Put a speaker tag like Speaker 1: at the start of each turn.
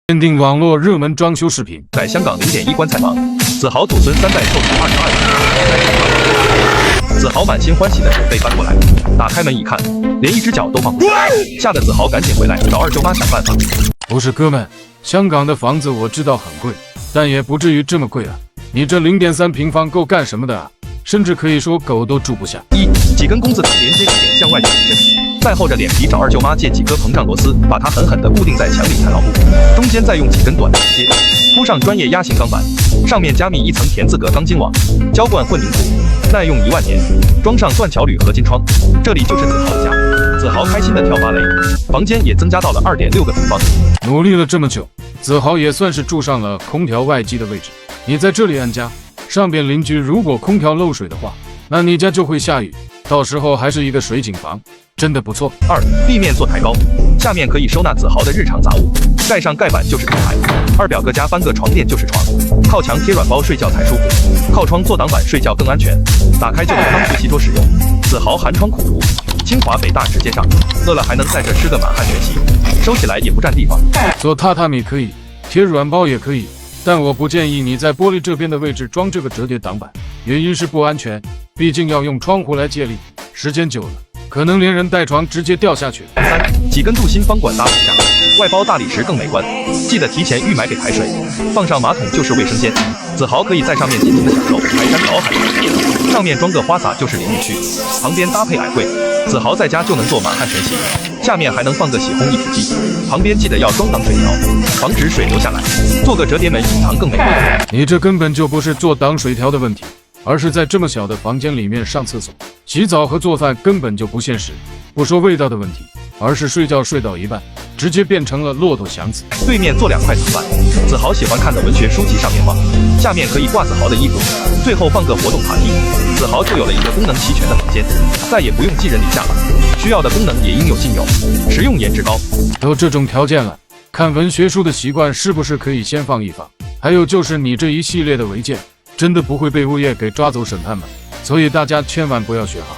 Speaker 1: 限定网络热门装修视频，
Speaker 2: 在香港0.1棺材房，子豪祖孙3代凑齐22人。子豪满心欢喜的手被翻过来，打开门一看，连一只脚都放不下，吓得子豪赶紧回来找二舅妈想办法。
Speaker 1: 不是哥们，香港的房子我知道很贵，但也不至于这么贵啊！你这0.3平方够干什么的啊？甚至可以说狗都住不下。
Speaker 2: 几根工字藤连接地点向外起身，再厚着脸皮找二舅妈借几颗膨胀螺丝，把它狠狠地固定在墙里才牢固。中间再用几根短的连接铺上专业压型钢板，上面加密一层田字格钢筋网，浇灌混凝土，耐用1万年。装上断桥铝合金窗，这里就是子豪的家。子豪开心地跳芭蕾，房间也增加到了2.6个平方。
Speaker 1: 努力了这么久，子豪也算是住上了空调外机的位置。你在这里安家，上边邻居如果空调漏水的话，那你家就会下雨，到时候还是一个水井房，真的不错。
Speaker 2: 地面做台高，下面可以收纳子豪的日常杂物，盖上盖板就是平台。二表哥家搬个床垫就是床，靠墙贴软包睡觉才舒服，靠窗做挡板睡觉更安全。打开就能当学习桌使用。子豪寒窗苦读，清华北大直接上，饿了还能在这吃个满汉全席，收起来也不占地方。
Speaker 1: 做榻榻米可以，贴软包也可以，但我不建议你在玻璃这边的位置装这个折叠挡板，原因是不安全，毕竟要用窗户来借力，时间久了可能连人带床直接掉下去。
Speaker 2: 几根镀锌方管搭骨架，外包大理石更美观，记得提前预买给排水，放上马桶就是卫生间。子豪可以在上面尽情的享受排山倒海的体验，上面装个花洒就是淋浴区，旁边搭配矮柜，子豪在家就能做满汉全席。下面还能放个洗烘一体机，旁边记得要装挡水条，防止水流下来，做个折叠门隐藏更美观。
Speaker 1: 你这根本就不是做挡水条的问题，而是在这么小的房间里面上厕所、洗澡和做饭根本就不现实。不说味道的问题，而是睡觉睡到一半，直接变成了骆驼祥子。
Speaker 2: 对面做2块瓷板，子豪喜欢看的文学书籍上面放，下面可以挂子豪的衣服，最后放个活动爬梯，子豪就有了一个功能齐全的房间，再也不用寄人篱下了。需要的功能也应有尽有，实用颜值高。
Speaker 1: 有这种条件了，看文学书的习惯是不是可以先放一放？还有就是你这一系列的违建，真的不会被物业给抓走审判吗？所以大家千万不要学好。